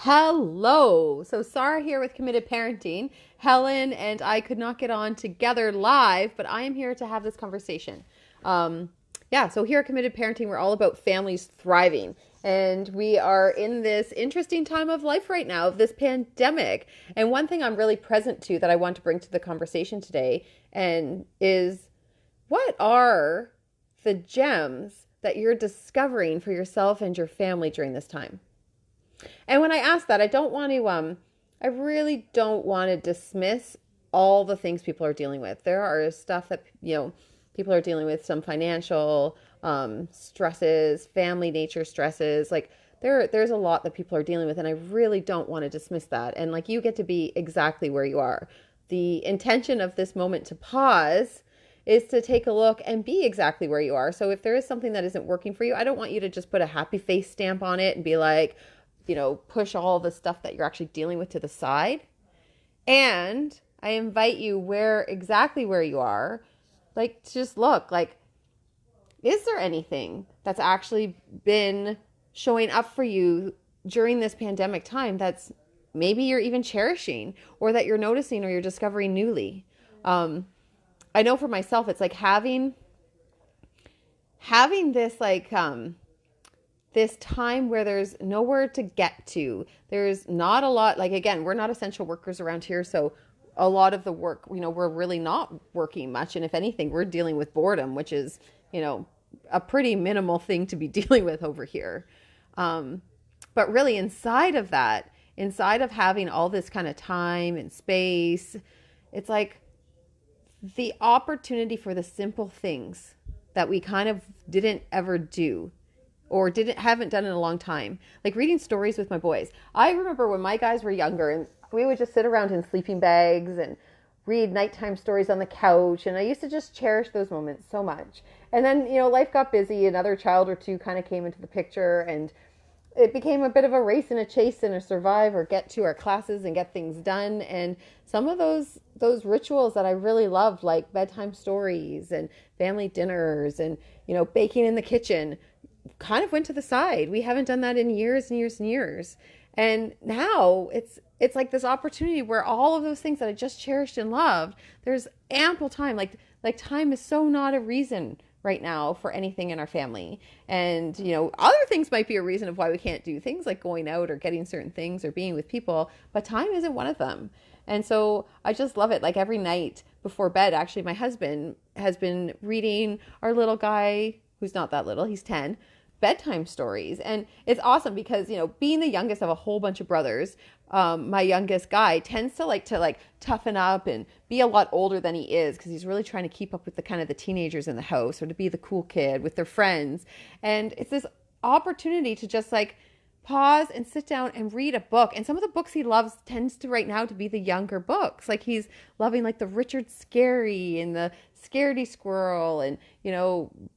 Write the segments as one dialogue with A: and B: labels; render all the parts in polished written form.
A: Hello. So Sarah here with Committed Parenting. Helen and I could not get on together live, but I am here to have this conversation. Um, so here at Committed Parenting, we're all about families thriving. And we are in this interesting time of life right now, of this pandemic. And one thing I'm really present to that I want to bring to the conversation today and is what are the gems that you're discovering for yourself and your family during this time? And when I ask that, I really don't want to dismiss all the things people are dealing with. There are stuff that, people are dealing with, some financial stresses, family nature stresses. Like there's a lot that people are dealing with, and I really don't want to dismiss that. And like you get to be exactly where you are. The intention of this moment to pause is to take a look and be exactly where you are. So if there is something that isn't working for you, I don't want you to just put a happy face stamp on it and be like, push all the stuff that you're actually dealing with to the side. And I invite you exactly where you are, like to just look, like, is there anything that's actually been showing up for you during this pandemic time that's maybe you're even cherishing or that you're noticing or you're discovering newly? I know for myself, it's like having this this time where there's nowhere to get to. There's not a lot, like, again, we're not essential workers around here. So a lot of the work, we're really not working much. And if anything, we're dealing with boredom, which is, a pretty minimal thing to be dealing with over here. But really inside of that, inside of having all this kind of time and space, it's like the opportunity for the simple things that we kind of didn't ever do or haven't done in a long time. Like reading stories with my boys. I remember when my guys were younger and we would just sit around in sleeping bags and read nighttime stories on the couch. And I used to just cherish those moments so much. And then, life got busy. Another child or two kind of came into the picture and it became a bit of a race and a chase and a survive or get to our classes and get things done. And some of those rituals that I really loved, like bedtime stories and family dinners and, baking in the kitchen, kind of went to the side. We haven't done that in years and years and years. And now it's like this opportunity where all of those things that I just cherished and loved, there's ample time. Like time is so not a reason right now for anything in our family. And, other things might be a reason of why we can't do things like going out or getting certain things or being with people, but time isn't one of them. And so I just love it. Like every night before bed, actually, my husband has been reading our little guy, who's not that little, he's 10, bedtime stories. And it's awesome because, being the youngest of a whole bunch of brothers, my youngest guy tends to toughen up and be a lot older than he is because he's really trying to keep up with the kind of the teenagers in the house or to be the cool kid with their friends. And it's this opportunity to just pause and sit down and read a book. And some of the books he loves tends to right now to be the younger books. Like he's loving like the Richard Scarry and the Scaredy Squirrel and,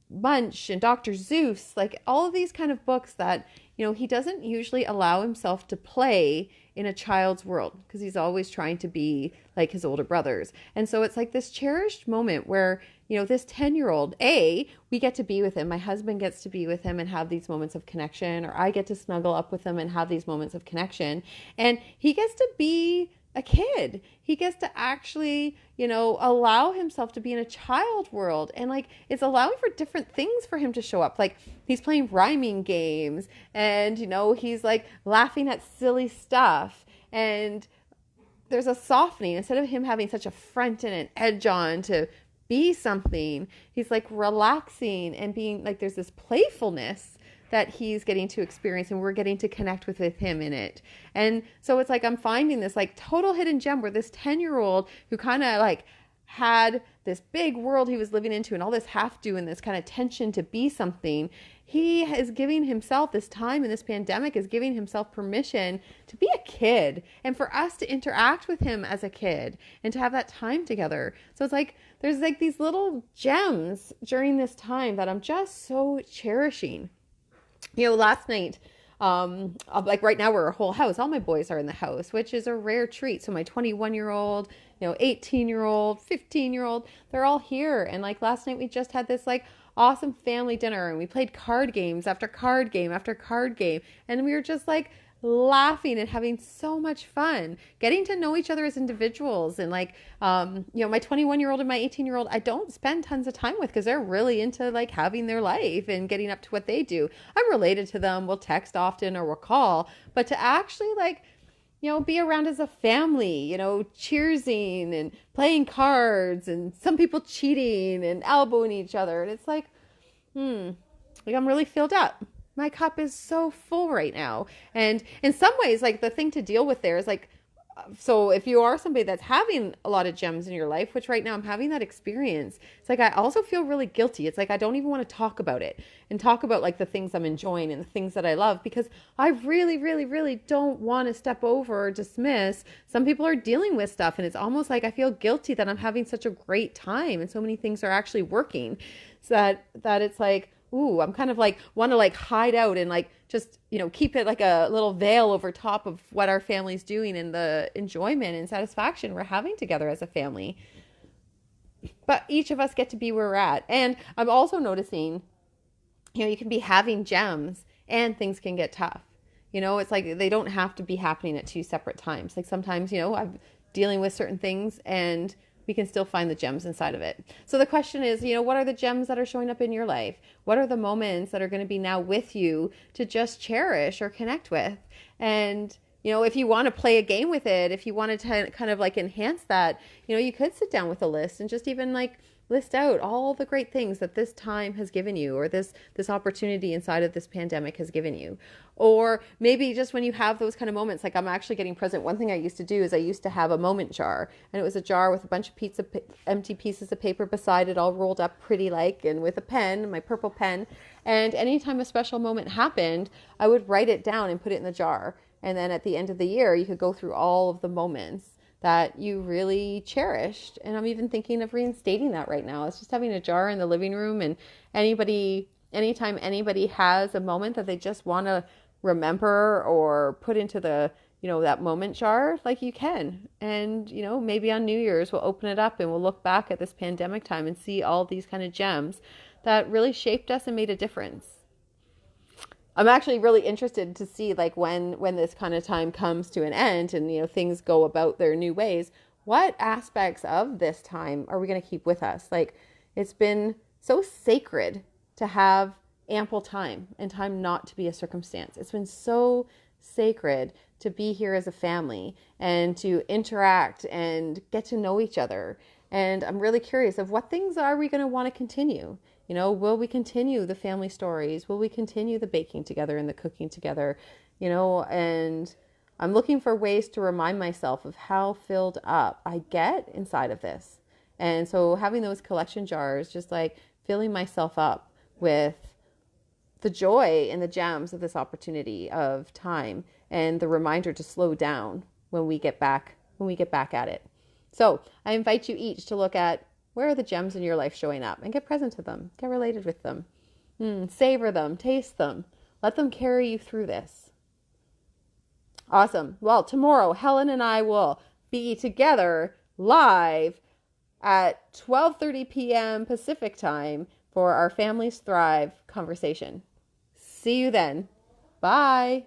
A: Munch and Dr. Seuss, like all of these kind of books that, he doesn't usually allow himself to play in a child's world because he's always trying to be like his older brothers. And so it's like this cherished moment where, this 10-year-old, we get to be with him. My husband gets to be with him and have these moments of connection, or I get to snuggle up with him and have these moments of connection. And he gets to be a kid. He gets to actually, allow himself to be in a child world. And it's allowing for different things for him to show up. Like he's playing rhyming games and, he's laughing at silly stuff. And there's a softening. Instead of him having such a front and an edge on to be something, he's relaxing and being there's this playfulness that he's getting to experience and we're getting to connect with him in it. And so it's I'm finding this total hidden gem where this 10-year-old who kind of had this big world he was living into and all this have to and this kind of tension to be something, he is giving himself this time in this pandemic is giving himself permission to be a kid and for us to interact with him as a kid and to have that time together. So it's there's these little gems during this time that I'm just so cherishing. Last night, right now we're a whole house. All my boys are in the house, which is a rare treat. So my 21-year-old, 18-year-old, 15-year-old, they're all here. And last night we just had this awesome family dinner and we played card games after card game after card game. And we were just laughing and having so much fun, getting to know each other as individuals. And like, my 21-year-old and my 18-year-old, I don't spend tons of time with because they're really into like having their life and getting up to what they do. I'm related to them. We'll text often or we'll call, but to actually like, be around as a family, cheersing and playing cards and some people cheating and elbowing each other. And it's like, like I'm really filled up. My cup is so full right now. And in some ways, like the thing to deal with there is like, so if you are somebody that's having a lot of gems in your life, which right now I'm having that experience, it's like I also feel really guilty. It's like I don't even want to talk about it and talk about like the things I'm enjoying and the things that I love, because I really, really, really don't want to step over or dismiss. Some people are dealing with stuff, and it's almost like I feel guilty that I'm having such a great time and so many things are actually working. So that it's like, ooh, I'm kind of like want to like hide out and like just, keep it like a little veil over top of what our family's doing and the enjoyment and satisfaction we're having together as a family. But each of us get to be where we're at. And I'm also noticing, you can be having gems and things can get tough. It's like they don't have to be happening at two separate times. Like sometimes, I'm dealing with certain things and we can still find the gems inside of it. So the question is, what are the gems that are showing up in your life? What are the moments that are going to be now with you to just cherish or connect with? And, if you want to play a game with it, if you wanted to kind of like enhance that, you could sit down with a list and just even like list out all the great things that this time has given you, or this opportunity inside of this pandemic has given you. Or maybe just when you have those kind of moments, like I'm actually getting present. One thing I used to do is I used to have a moment jar, and it was a jar with a bunch of empty pieces of paper beside it, all rolled up pretty like, and with a pen, my purple pen. And anytime a special moment happened, I would write it down and put it in the jar. And then at the end of the year, you could go through all of the moments that you really cherished. And I'm even thinking of reinstating that right now. It's just having a jar in the living room, and anytime anybody has a moment that they just want to remember or put into the, that moment jar, like you can. And, maybe on New Year's we'll open it up and we'll look back at this pandemic time and see all these kind of gems that really shaped us and made a difference. I'm actually really interested to see like when this kind of time comes to an end and, things go about their new ways, what aspects of this time are we going to keep with us? Like, it's been so sacred to have ample time and time not to be a circumstance. It's been so sacred to be here as a family and to interact and get to know each other. And I'm really curious of what things are we going to want to continue? Will we continue the family stories? Will we continue the baking together and the cooking together? And I'm looking for ways to remind myself of how filled up I get inside of this. And so having those collection jars, just like filling myself up with the joy and the gems of this opportunity of time and the reminder to slow down when we get back at it. So I invite you each to look at, where are the gems in your life showing up, and get present to them, get related with them, savor them, taste them, let them carry you through this. Awesome. Well, tomorrow, Helen and I will be together live at 12:30 p.m. Pacific time for our Families Thrive conversation. See you then. Bye.